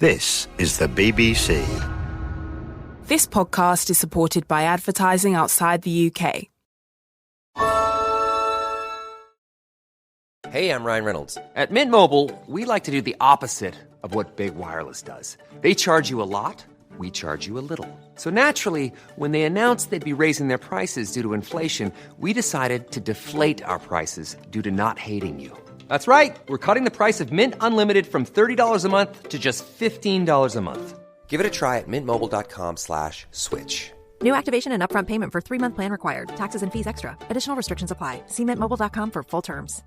This is the BBC. This podcast is supported by advertising outside the UK. Hey, I'm Ryan Reynolds. At Mint Mobile, we like to do the opposite of what Big Wireless does. They charge you a lot, we charge you a little. So naturally, when they announced they'd be raising their prices due to inflation, we decided to deflate our prices due to not hating you. That's right. We're cutting the price of Mint Unlimited from $30 a month to just $15 a month. Give it a try at mintmobile.com/switch. New activation and upfront payment for 3-month plan required. Taxes and fees extra. Additional restrictions apply. See mintmobile.com for full terms.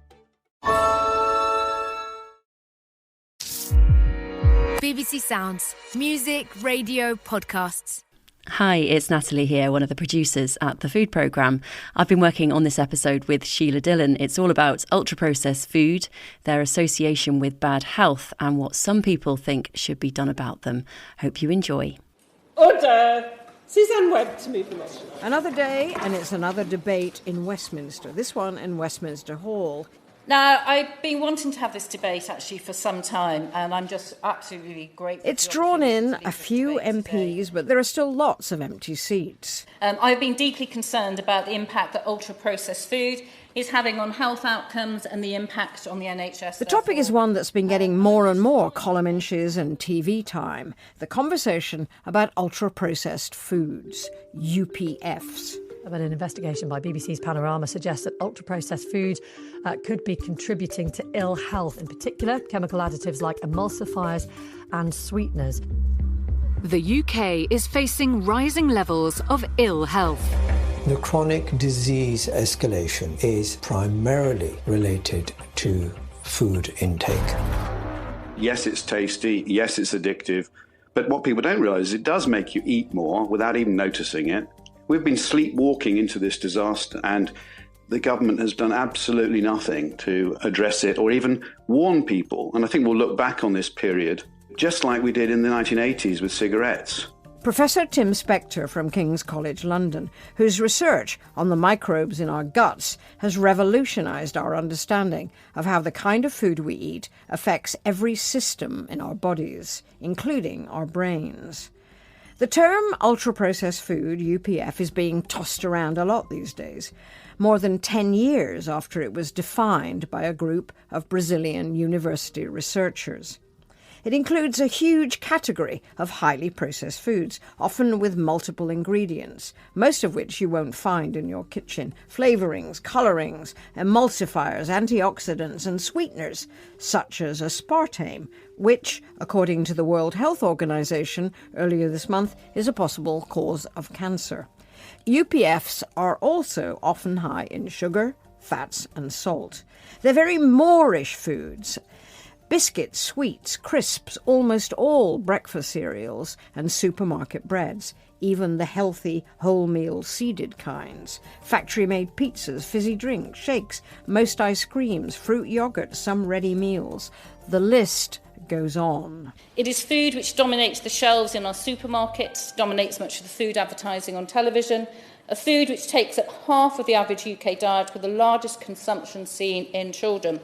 BBC Sounds. Music, radio, podcasts. Hi, it's Natalie here, one of the producers at the food programme. I've been working on this episode with Sheila Dillon. It's all about ultra-processed food, their association with bad health, and what some people think should be done about them. Hope you enjoy. Order! Suzanne Webb to move the motion. Another day, and it's another debate in Westminster, this one in Westminster Hall. Now, I've been wanting to have this debate actually for some time, and I'm just absolutely grateful. It's drawn in a few MPs, but there are still lots of empty seats. I've been deeply concerned about the impact that ultra-processed food is having on health outcomes and the impact on the NHS. The topic is one that's been getting more and more column inches and TV time. The conversation about ultra-processed foods, UPFs. But an investigation by BBC's Panorama suggests that ultra-processed food could be contributing to ill health, in particular chemical additives like emulsifiers and sweeteners. The UK is facing rising levels of ill health. The chronic disease escalation is primarily related to food intake. Yes, it's tasty. Yes, it's addictive. But what people don't realise is it does make you eat more without even noticing it. We've been sleepwalking into this disaster, and the government has done absolutely nothing to address it or even warn people. And I think we'll look back on this period just like we did in the 1980s with cigarettes. Professor Tim Spector from King's College London, whose research on the microbes in our guts has revolutionised our understanding of how the kind of food we eat affects every system in our bodies, including our brains. The term ultra-processed food, UPF, is being tossed around a lot these days, more than 10 years after it was defined by a group of Brazilian university researchers. It includes a huge category of highly processed foods, often with multiple ingredients, most of which you won't find in your kitchen. Flavourings, colourings, emulsifiers, antioxidants and sweeteners, such as aspartame, which, according to the World Health Organization earlier this month, is a possible cause of cancer. UPFs are also often high in sugar, fats and salt. They're very Moorish foods. Biscuits, sweets, crisps, almost all breakfast cereals and supermarket breads, even the healthy wholemeal seeded kinds, factory-made pizzas, fizzy drinks, shakes, most ice creams, fruit yogurt, some ready meals. The list goes on. It is food which dominates the shelves in our supermarkets, dominates much of the food advertising on television, a food which takes up half of the average UK diet with the largest consumption seen in children.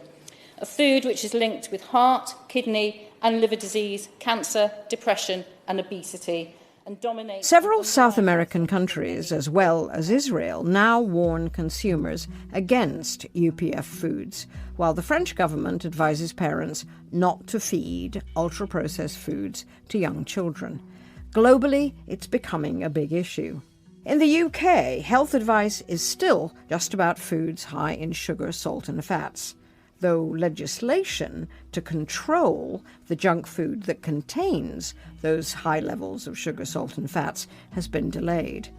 A food which is linked with heart, kidney and liver disease, cancer, depression and obesity. And dominates. Several South American countries, as well as Israel, now warn consumers against UPF foods, while the French government advises parents not to feed ultra-processed foods to young children. Globally, it's becoming a big issue. In the UK, health advice is still just about foods high in sugar, salt and fats, though legislation to control the junk food that contains those high levels of sugar, salt and fats has been delayed.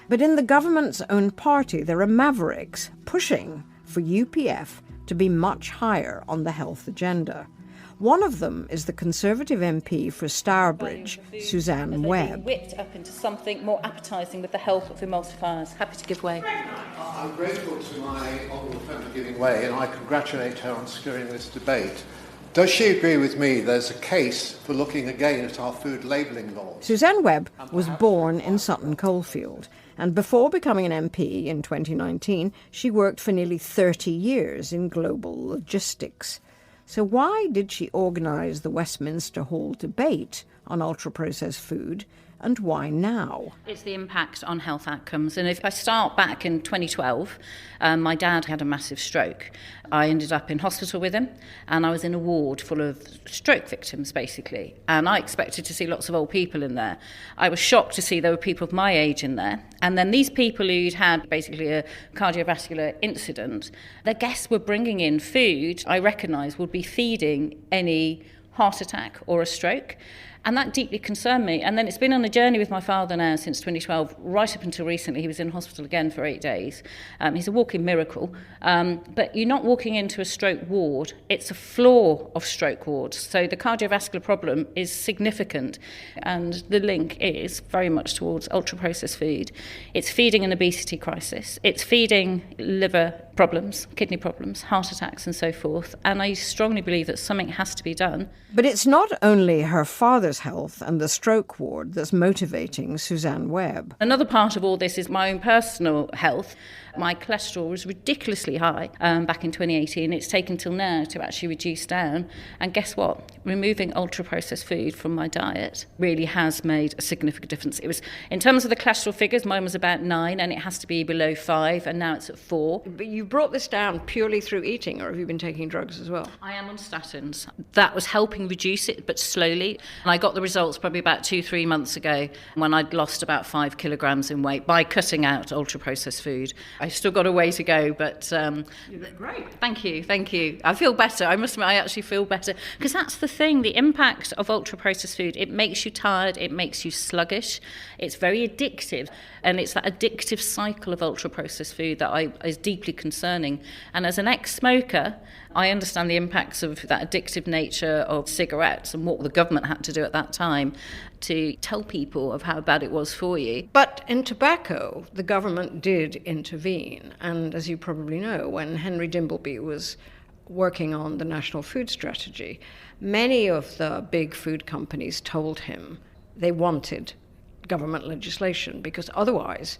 But in the government's own party, there are mavericks pushing for UPF to be much higher on the health agenda. One of them is the Conservative MP for Stourbridge, Suzanne Webb. Whipped up into something more appetising with the help of emulsifiers. Happy to give way. I'm grateful to my honourable friend for giving way, and I congratulate her on securing this debate. Does she agree with me there's a case for looking again at our food labelling laws? Suzanne Webb was born in Sutton Coldfield, and before becoming an MP in 2019, she worked for nearly 30 years in global logistics. So why did she organise the Westminster Hall debate on ultra-processed food, and why now? It's the impact on health outcomes. And if I start back in 2012, my dad had a massive stroke. I ended up in hospital with him, and I was in a ward full of stroke victims, basically. And I expected to see lots of old people in there. I was shocked to see there were people of my age in there. And then these people who'd had basically a cardiovascular incident, their guests were bringing in food I recognised would be feeding any heart attack or a stroke. And that deeply concerned me. And then it's been on a journey with my father now since 2012, right up until recently. He was in hospital again for 8 days. He's a walking miracle. But you're not walking into a stroke ward. It's a floor of stroke wards. So the cardiovascular problem is significant. And the link is very much towards ultra-processed food. It's feeding an obesity crisis. It's feeding liver problems, kidney problems, heart attacks and so forth. And I strongly believe that something has to be done. But it's not only her father's health and the stroke ward that's motivating Suzanne Webb. Another part of all this is my own personal health. My cholesterol was ridiculously high back in 2018. It's taken till now to actually reduce down. And guess what? Removing ultra-processed food from my diet really has made a significant difference. It was, in terms of the cholesterol figures, mine was about 9 and it has to be below 5 and now it's at 4. But you brought this down purely through eating, or have you been taking drugs as well? I am on statins. That was helping reduce it, but slowly. And I got the results probably about 2-3 months ago when I'd lost about 5 kilograms in weight by cutting out ultra-processed food. I've still got a way to go, but you look great. Thank you. I feel better. I must admit, I actually feel better. Because that's the thing, the impact of ultra-processed food. It makes you tired, it makes you sluggish, it's very addictive. And it's that addictive cycle of ultra-processed food that is deeply concerning. And as an ex-smoker, I understand the impacts of that addictive nature of cigarettes and what the government had to do at that time to tell people of how bad it was for you. But in tobacco, the government did intervene. And as you probably know, when Henry Dimbleby was working on the National Food Strategy, many of the big food companies told him they wanted government legislation because otherwise,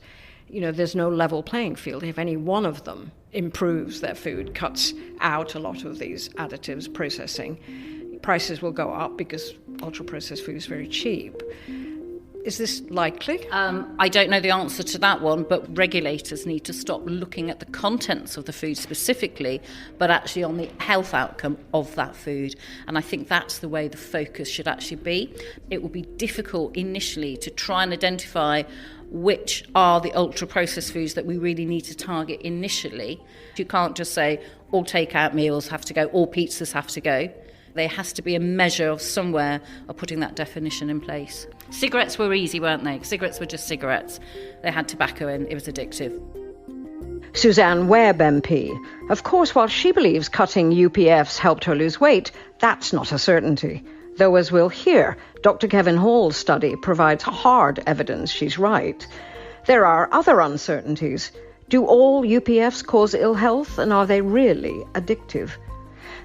there's no level playing field. If any one of them improves their food, cuts out a lot of these additives, processing, prices will go up because ultra-processed food is very cheap. Is this likely? I don't know the answer to that one, but regulators need to stop looking at the contents of the food specifically, but actually on the health outcome of that food. And I think that's the way the focus should actually be. It will be difficult initially to try and identify which are the ultra-processed foods that we really need to target initially. You can't just say all takeout meals have to go, all pizzas have to go. There has to be a measure of somewhere of putting that definition in place. Cigarettes were easy, weren't they? Cigarettes were just cigarettes. They had tobacco in, it was addictive. Suzanne Webb MP. Of course, while she believes cutting UPFs helped her lose weight, that's not a certainty. Though, as we'll hear, Dr. Kevin Hall's study provides hard evidence she's right. There are other uncertainties. Do all UPFs cause ill health, and are they really addictive?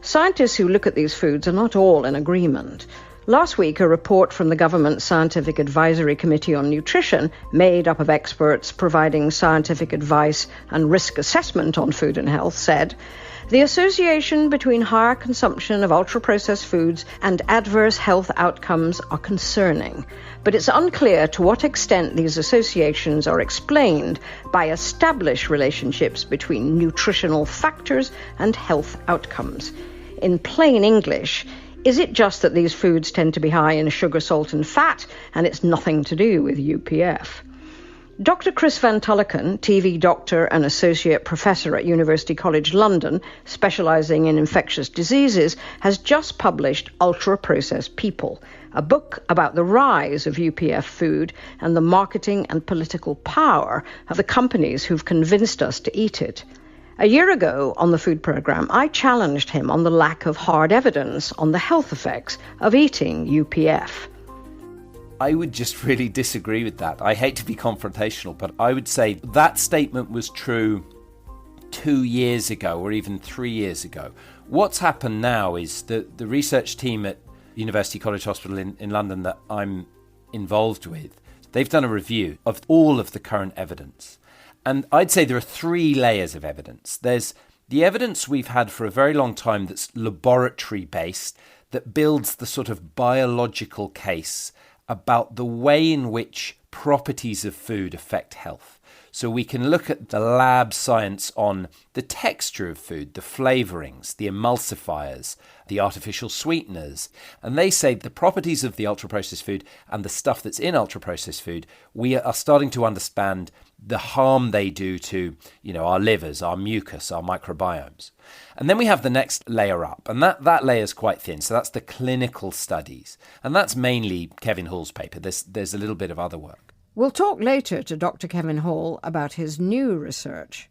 Scientists who look at these foods are not all in agreement. Last week, a report from the government Scientific Advisory Committee on Nutrition, made up of experts providing scientific advice and risk assessment on food and health, said, the association between higher consumption of ultra-processed foods and adverse health outcomes are concerning, but it's unclear to what extent these associations are explained by established relationships between nutritional factors and health outcomes. In plain English, is it just that these foods tend to be high in sugar, salt and fat, and it's nothing to do with UPF? Dr. Chris Van Tulleken, TV doctor and associate professor at University College London, specialising in infectious diseases, has just published Ultra-Processed People, a book about the rise of UPF food and the marketing and political power of the companies who've convinced us to eat it. A year ago on the food programme, I challenged him on the lack of hard evidence on the health effects of eating UPF. I would just really disagree with that. I hate to be confrontational, but I would say that statement was true 2 years ago or even 3 years ago. What's happened now is that the research team at University College Hospital in London that I'm involved with, they've done a review of all of the current evidence. And I'd say there are 3 layers of evidence. There's The evidence we've had for a very long time that's laboratory-based, that builds the sort of biological case about the way in which properties of food affect health. So we can look at the lab science on the texture of food, the flavourings, the emulsifiers, the artificial sweeteners. And they say the properties of the ultra-processed food and the stuff that's in ultra-processed food, we are starting to understand the harm they do to, our livers, our mucus, our microbiomes. And then we have the next layer up, and that layer is quite thin. So that's the clinical studies. And that's mainly Kevin Hall's paper. There's a little bit of other work. We'll talk later to Dr. Kevin Hall about his new research.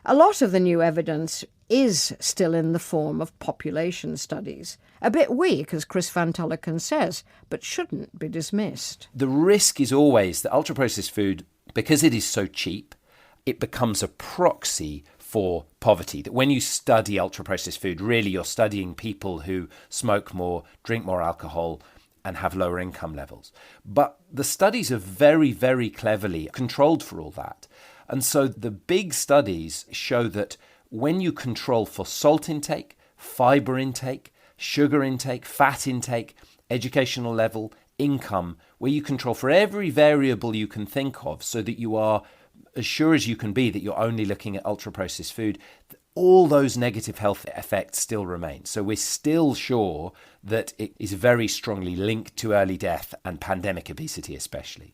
A lot of the new evidence is still in the form of population studies. A bit weak, as Chris Van Tulleken says, but shouldn't be dismissed. The risk is always that ultra-processed food, because it is so cheap, it becomes a proxy for poverty. That when you study ultra-processed food, really you're studying people who smoke more, drink more alcohol, and have lower income levels. But the studies are very, very cleverly controlled for all that. And so the big studies show that when you control for salt intake, fibre intake, sugar intake, fat intake, educational level, income, where you control for every variable you can think of so that you are as sure as you can be that you're only looking at ultra-processed food, all those negative health effects still remain. So we're still sure that it is very strongly linked to early death and pandemic obesity especially.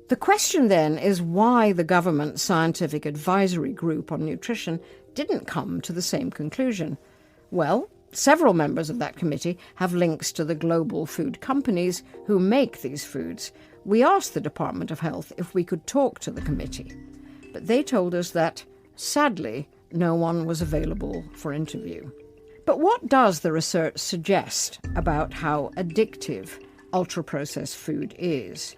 The question then is why the government Scientific Advisory Group on Nutrition didn't come to the same conclusion. Well, several members of that committee have links to the global food companies who make these foods. We asked the Department of Health if we could talk to the committee, but they told us that, sadly, no one was available for interview. But what does the research suggest about how addictive ultra-processed food is?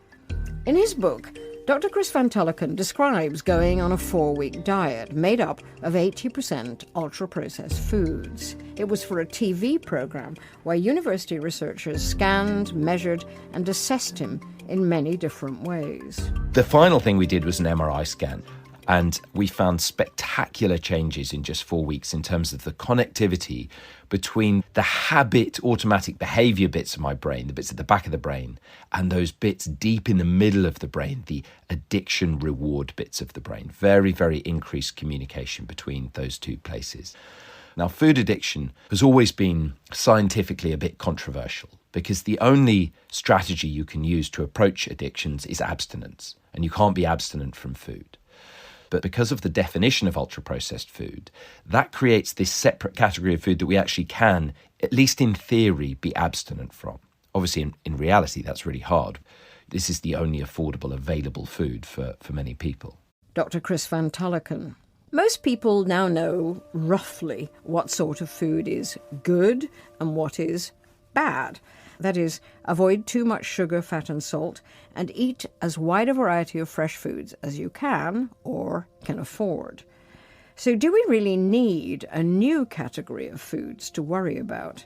In his book, Dr. Chris Van Tulleken describes going on a 4-week diet made up of 80% ultra-processed foods. It was for a TV program where university researchers scanned, measured, and assessed him in many different ways. The final thing we did was an MRI scan. And we found spectacular changes in just 4 weeks in terms of the connectivity between the habit, automatic behavior bits of my brain, the bits at the back of the brain, and those bits deep in the middle of the brain, the addiction reward bits of the brain. Very, very increased communication between those two places. Now, food addiction has always been scientifically a bit controversial because the only strategy you can use to approach addictions is abstinence, and you can't be abstinent from food. But because of the definition of ultra-processed food, that creates this separate category of food that we actually can, at least in theory, be abstinent from. Obviously, in reality, that's really hard. This is the only affordable, available food for many people. Dr. Chris Van Tulleken. Most people now know roughly what sort of food is good and what is bad. That is, avoid too much sugar, fat and salt, and eat as wide a variety of fresh foods as you can or can afford. So do we really need a new category of foods to worry about?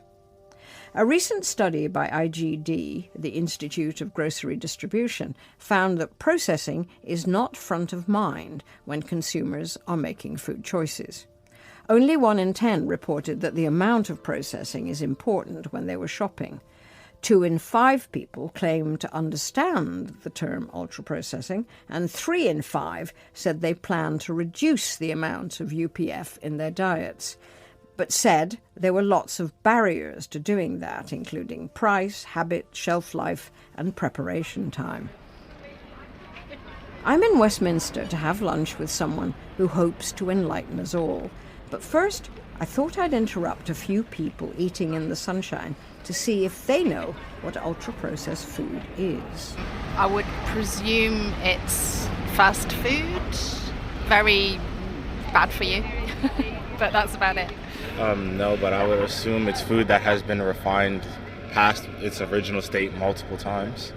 A recent study by IGD, the Institute of Grocery Distribution, found that processing is not front of mind when consumers are making food choices. Only 1 in 10 reported that the amount of processing is important when they were shopping. 2 in 5 people claimed to understand the term ultra-processing, and 3 in 5 said they plan to reduce the amount of UPF in their diets, but said there were lots of barriers to doing that, including price, habit, shelf life, and preparation time. I'm in Westminster to have lunch with someone who hopes to enlighten us all. But first, I thought I'd interrupt a few people eating in the sunshine to see if they know what ultra-processed food is. I would presume it's fast food, very bad for you, but that's about it. No, but I would assume it's food that has been refined past its original state multiple times.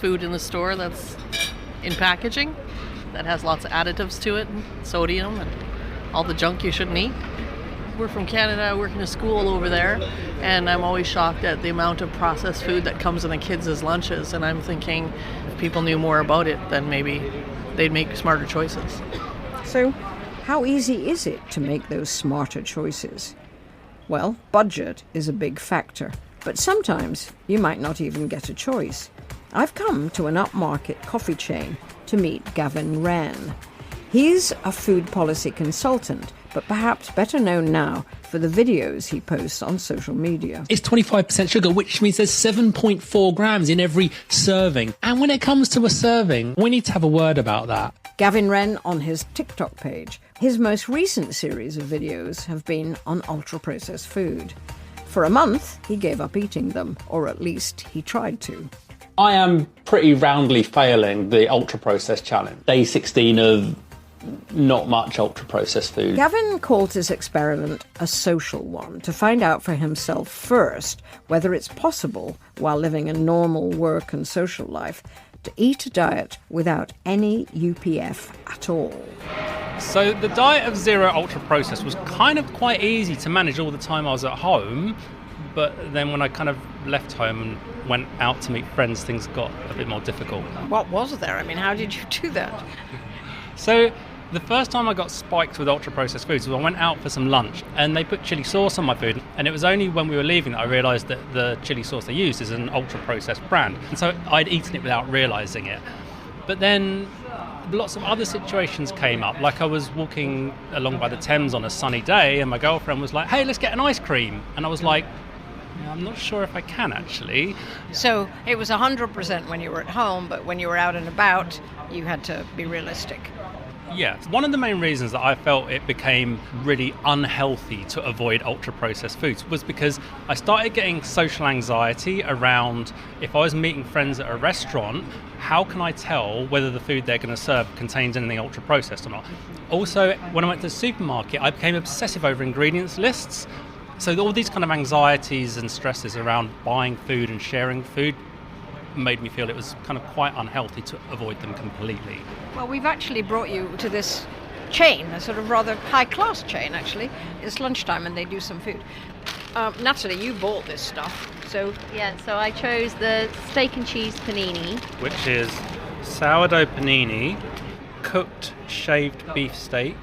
Food in the store that's in packaging, that has lots of additives to it, sodium and all the junk you shouldn't eat. We're from Canada, I work in a school over there, and I'm always shocked at the amount of processed food that comes in the kids' lunches, and I'm thinking if people knew more about it, then maybe they'd make smarter choices. So, how easy is it to make those smarter choices? Well, budget is a big factor, but sometimes you might not even get a choice. I've come to an upmarket coffee chain to meet Gavin Wren. He's a food policy consultant, but perhaps better known now for the videos he posts on social media. It's 25% sugar, which means there's 7.4 grams in every serving. And when it comes to a serving, we need to have a word about that. Gavin Wren on his TikTok page. His most recent series of videos have been on ultra-processed food. For a month, he gave up eating them, or at least he tried to. I am pretty roundly failing the ultra-processed challenge. Day 16 of not much ultra-processed food. Gavin called his experiment a social one to find out for himself first whether it's possible, while living a normal work and social life, to eat a diet without any UPF at all. So the diet of zero ultra-processed was kind of quite easy to manage all the time I was at home, but then when I kind of left home and went out to meet friends, things got a bit more difficult. What was there? I mean, how did you do that? So the first time I got spiked with ultra-processed foods was I went out for some lunch and they put chili sauce on my food, and it was only when we were leaving that I realised that the chili sauce they used is an ultra-processed brand. And so I'd eaten it without realising it. But then lots of other situations came up, like I was walking along by the Thames on a sunny day and my girlfriend was like, hey, let's get an ice cream. And I was like, I'm not sure if I can actually. So it was 100% when you were at home, but when you were out and about, you had to be realistic. Yes. One of the main reasons that I felt it became really unhealthy to avoid ultra-processed foods was because I started getting social anxiety around if I was meeting friends at a restaurant, how can I tell whether the food they're going to serve contains anything ultra-processed or not? Also, when I went to the supermarket, I became obsessive over ingredients lists. So all these kind of anxieties and stresses around buying food and sharing food made me feel it was kind of quite unhealthy to avoid them completely. Well, we've actually brought you to this chain, a sort of rather high-class chain, actually. It's lunchtime and they do some food. Natalie, you bought this stuff, so... Yeah, so I chose the steak and cheese panini. Which is sourdough panini, cooked shaved beef steak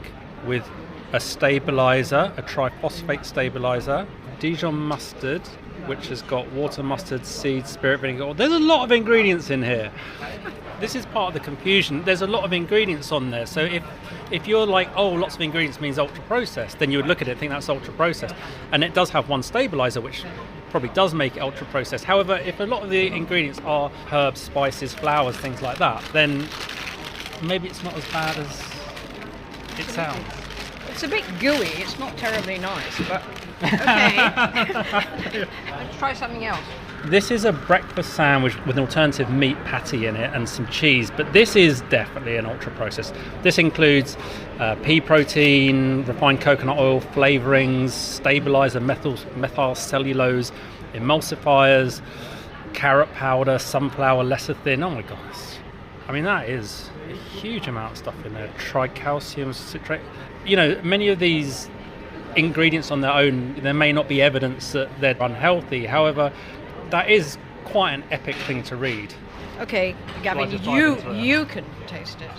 with a stabiliser, a triphosphate stabiliser, Dijon mustard, which has got water, mustard, seeds, spirit vinegar. There's a lot of ingredients in here. This is part of the confusion. There's a lot of ingredients on there. So if you're like, oh, lots of ingredients means ultra-processed, then you would look at it and think that's ultra-processed. And it does have one stabiliser, which probably does make it ultra-processed. However, if a lot of the ingredients are herbs, spices, flowers, things like that, then maybe it's not as bad as it sounds. It's a bit gooey. It's not terribly nice, but okay. Let's try something else. This is a breakfast sandwich with an alternative meat patty in it and some cheese, but this is definitely an ultra-processed. This includes pea protein, refined coconut oil, flavourings, stabiliser, methyl cellulose, emulsifiers, carrot powder, sunflower lecithin. Oh my gosh. I mean, that is a huge amount of stuff in there. Tricalcium citrate. You know, many of these ingredients on their own, there may not be evidence that they're unhealthy. However, that is quite an epic thing to read. Okay, Gavin, you can taste it.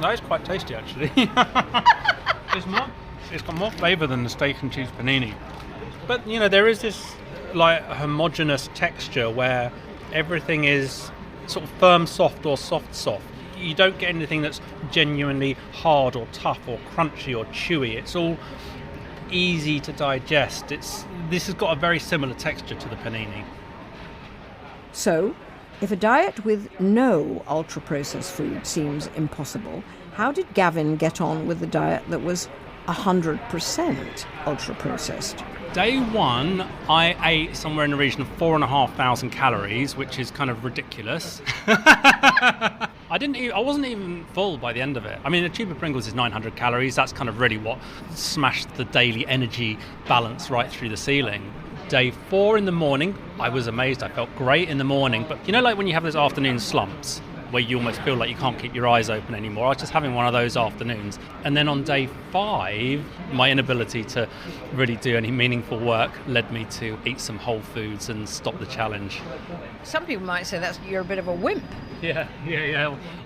That is quite tasty, actually. It's got more flavour than the steak and cheese panini. But, you know, there is this, like, homogeneous texture where everything is sort of firm soft or soft soft. You don't get anything that's genuinely hard or tough or crunchy or chewy. It's all easy to digest. This has got a very similar texture to the panini. So, if a diet with no ultra-processed food seems impossible, how did Gavin get on with the diet that was 100% ultra-processed? Day one, I ate somewhere in the region of 4,500 calories, which is kind of ridiculous. I wasn't even full by the end of it. I mean, a tube of Pringles is 900 calories. That's kind of really what smashed the daily energy balance right through the ceiling. Day 4 in the morning, I was amazed. I felt great in the morning. But you know, like when you have those afternoon slumps, where you almost feel like you can't keep your eyes open anymore. I was just having one of those afternoons. And then on day 5, my inability to really do any meaningful work led me to eat some whole foods and stop the challenge. Some people might say you're a bit of a wimp. Yeah.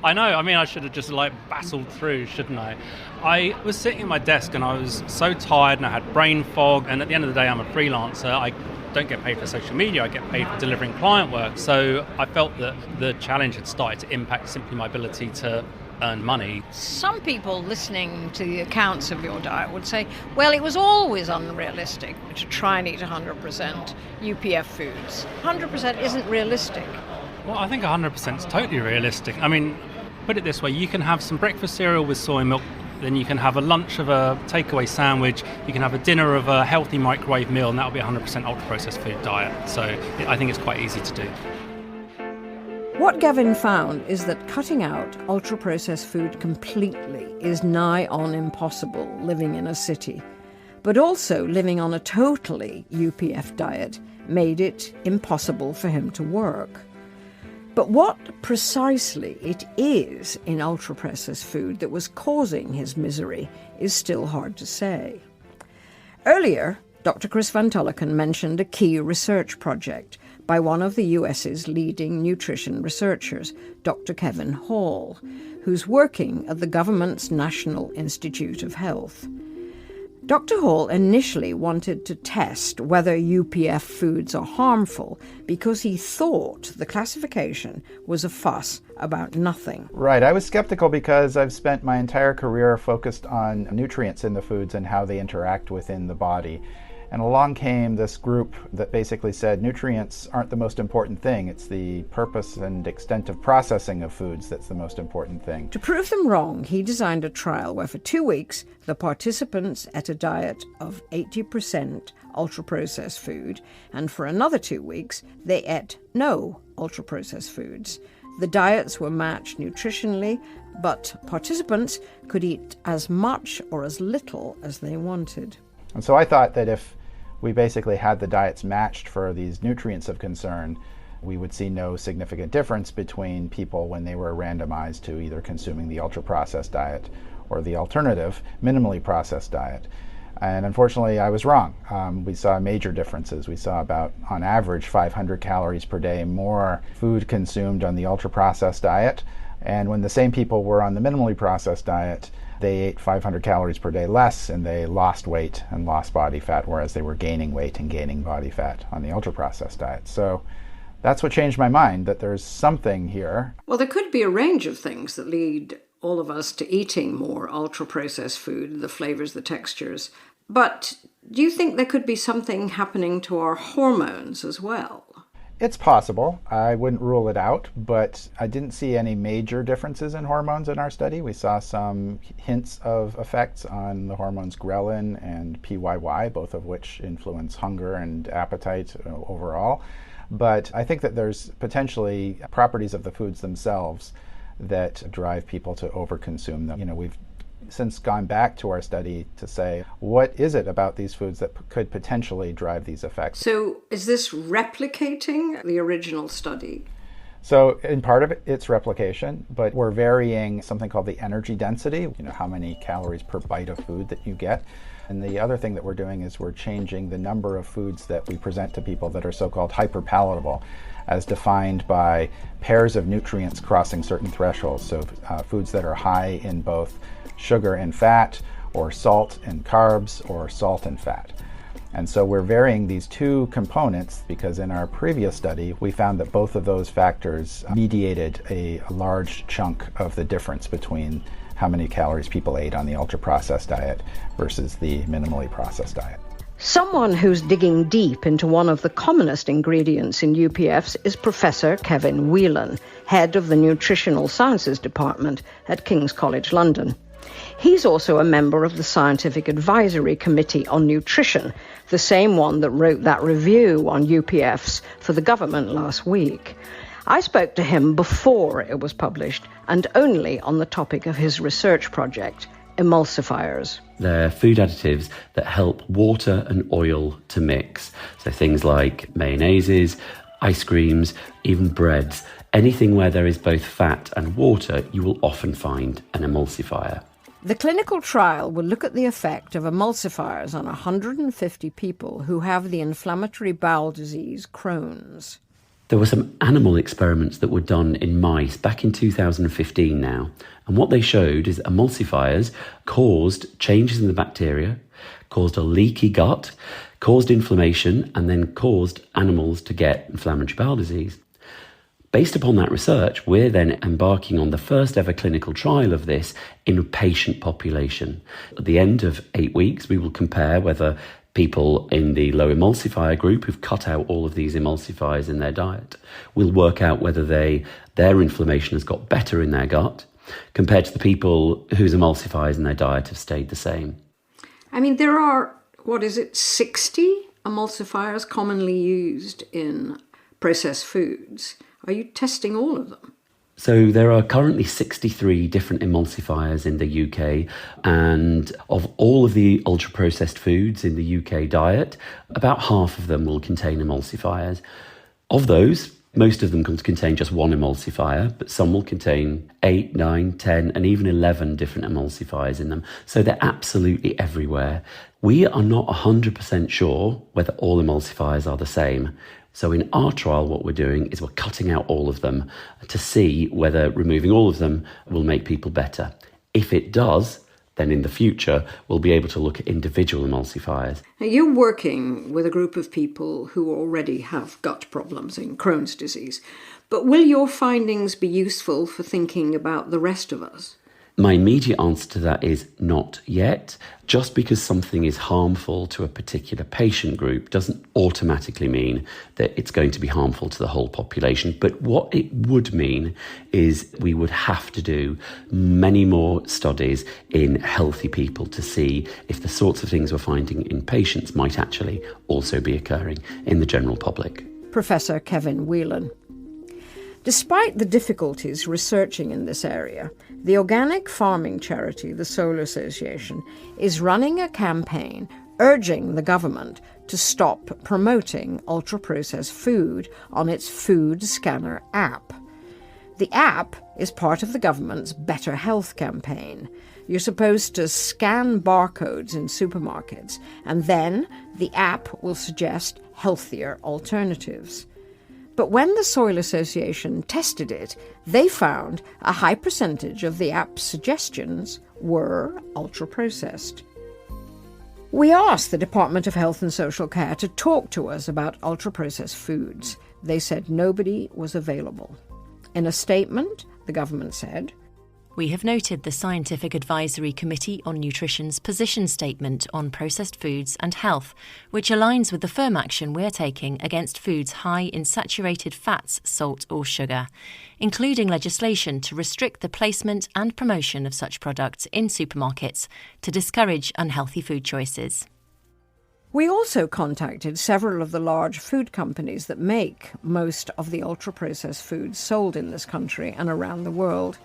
I know. I mean, I should have just battled through, shouldn't I? I was sitting at my desk and I was so tired and I had brain fog. And at the end of the day, I'm a freelancer. I don't get paid for social media. I get paid for delivering client work. So I felt that the challenge had started to impact simply my ability to earn money. Some people listening to the accounts of your diet would say, well, it was always unrealistic to try and eat 100% UPF foods. 100% isn't realistic. Well, I think 100% is totally realistic. I mean, put it this way, you can have some breakfast cereal with soy milk, then you can have a lunch of a takeaway sandwich, you can have a dinner of a healthy microwave meal, and that'll be a 100% ultra-processed food diet. So I think it's quite easy to do. What Gavin found is that cutting out ultra-processed food completely is nigh on impossible living in a city. But also living on a totally UPF diet made it impossible for him to work. But what precisely it is in ultra-processed food that was causing his misery is still hard to say. Earlier, Dr. Chris Van Tulleken mentioned a key research project by one of the US's leading nutrition researchers, Dr. Kevin Hall, who's working at the government's National Institute of Health. Dr. Hall initially wanted to test whether UPF foods are harmful because he thought the classification was a fuss about nothing. Right. I was skeptical because I've spent my entire career focused on nutrients in the foods and how they interact within the body. And along came this group that basically said nutrients aren't the most important thing. It's the purpose and extent of processing of foods that's the most important thing. To prove them wrong, he designed a trial where for 2 weeks the participants ate a diet of 80% ultra-processed food, and for another 2 weeks they ate no ultra-processed foods. The diets were matched nutritionally, but participants could eat as much or as little as they wanted. And so I thought that if we basically had the diets matched for these nutrients of concern, we would see no significant difference between people when they were randomized to either consuming the ultra-processed diet or the alternative, minimally processed diet. And unfortunately, I was wrong. We saw major differences. We saw about, on average, 500 calories per day more food consumed on the ultra-processed diet. And when the same people were on the minimally processed diet, they ate 500 calories per day less, and they lost weight and lost body fat, whereas they were gaining weight and gaining body fat on the ultra-processed diet. So that's what changed my mind, that there's something here. Well, there could be a range of things that lead all of us to eating more ultra-processed food, the flavors, the textures. But do you think there could be something happening to our hormones as well? It's possible. I wouldn't rule it out, but I didn't see any major differences in hormones in our study. We saw some hints of effects on the hormones ghrelin and PYY, both of which influence hunger and appetite overall. But I think that there's potentially properties of the foods themselves that drive people to overconsume them. We've since gone back to our study to say, what is it about these foods that could potentially drive these effects? So is this replicating the original study? So in part of it, it's replication, but we're varying something called the energy density, how many calories per bite of food that you get. And the other thing that we're doing is we're changing the number of foods that we present to people that are so-called hyperpalatable, as defined by pairs of nutrients crossing certain thresholds. So foods that are high in both sugar and fat, or salt and carbs, or salt and fat. And so we're varying these two components because in our previous study, we found that both of those factors mediated a large chunk of the difference between how many calories people ate on the ultra-processed diet versus the minimally processed diet. Someone who's digging deep into one of the commonest ingredients in UPFs is Professor Kevin Whelan, head of the Nutritional Sciences Department at King's College London. He's also a member of the Scientific Advisory Committee on Nutrition, the same one that wrote that review on UPFs for the government last week. I spoke to him before it was published and only on the topic of his research project, emulsifiers. They're food additives that help water and oil to mix. So things like mayonnaises, ice creams, even breads. Anything where there is both fat and water, you will often find an emulsifier. The clinical trial will look at the effect of emulsifiers on 150 people who have the inflammatory bowel disease Crohn's. There were some animal experiments that were done in mice back in 2015 now, and what they showed is emulsifiers caused changes in the bacteria, caused a leaky gut, caused inflammation, and then caused animals to get inflammatory bowel disease. Based upon that research, we're then embarking on the first ever clinical trial of this in a patient population. At the end of 8 weeks, we will compare whether people in the low emulsifier group who've cut out all of these emulsifiers in their diet will work out whether their inflammation has got better in their gut compared to the people whose emulsifiers in their diet have stayed the same. I mean, there are, 60 emulsifiers commonly used in processed foods. Are you testing all of them? So there are currently 63 different emulsifiers in the UK, and of all of the ultra-processed foods in the UK diet, about half of them will contain emulsifiers. Of those, most of them contain just one emulsifier, but some will contain 8, 9, 10, and even 11 different emulsifiers in them. So they're absolutely everywhere. We are not 100% sure whether all emulsifiers are the same. So in our trial, what we're doing is we're cutting out all of them to see whether removing all of them will make people better. If it does, then in the future, we'll be able to look at individual emulsifiers. Now, you're working with a group of people who already have gut problems in Crohn's disease, but will your findings be useful for thinking about the rest of us? My immediate answer to that is not yet. Just because something is harmful to a particular patient group doesn't automatically mean that it's going to be harmful to the whole population. But what it would mean is we would have to do many more studies in healthy people to see if the sorts of things we're finding in patients might actually also be occurring in the general public. Professor Kevin Whelan. Despite the difficulties researching in this area, the organic farming charity, the Soil Association, is running a campaign urging the government to stop promoting ultra-processed food on its food scanner app. The app is part of the government's Better Health campaign. You're supposed to scan barcodes in supermarkets, and then the app will suggest healthier alternatives. But when the Soil Association tested it, they found a high percentage of the app's suggestions were ultra-processed. We asked the Department of Health and Social Care to talk to us about ultra-processed foods. They said nobody was available. In a statement, the government said, We have noted the Scientific Advisory Committee on Nutrition's position statement on processed foods and health, which aligns with the firm action we're taking against foods high in saturated fats, salt or sugar, including legislation to restrict the placement and promotion of such products in supermarkets to discourage unhealthy food choices. We also contacted several of the large food companies that make most of the ultra-processed foods sold in this country and around the world,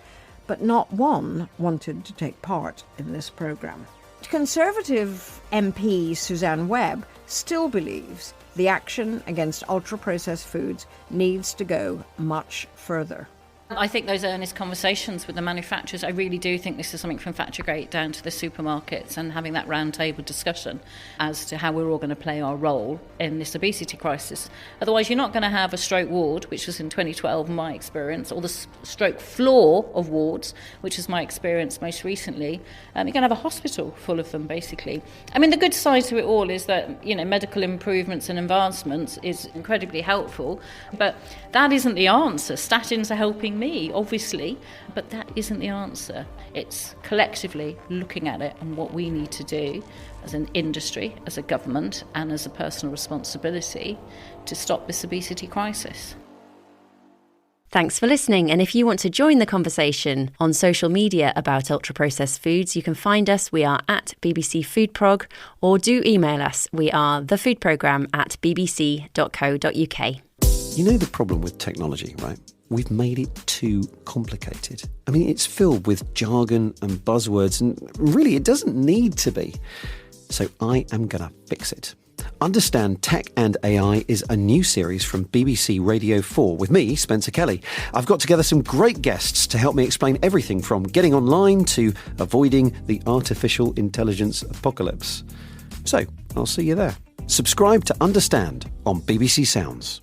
but not one wanted to take part in this programme. Conservative MP Suzanne Webb still believes the action against ultra-processed foods needs to go much further. I think those earnest conversations with the manufacturers, I really do think this is something from factory gate down to the supermarkets, and having that round table discussion as to how we're all going to play our role in this obesity crisis. Otherwise, you're not going to have a stroke ward, which was in 2012 in my experience, or the stroke floor of wards, which is my experience most recently. You're going to have a hospital full of them, basically. I mean, the good side to it all is that, medical improvements and advancements is incredibly helpful, but that isn't the answer. Statins are helping me, obviously, but that isn't the answer. It's collectively looking at it and what we need to do as an industry, as a government, and as a personal responsibility to stop this obesity crisis. Thanks for listening, and if you want to join the conversation on social media about ultra-processed foods, you can find us. We are at BBC Food Prog, or do email us. We are thefoodprogram@bbc.co.uk. You know the problem with technology, right? We've made it too complicated. I mean, it's filled with jargon and buzzwords, and really it doesn't need to be. So I am going to fix it. Understand Tech and AI is a new series from BBC Radio 4 with me, Spencer Kelly. I've got together some great guests to help me explain everything from getting online to avoiding the artificial intelligence apocalypse. So, I'll see you there. Subscribe to Understand on BBC Sounds.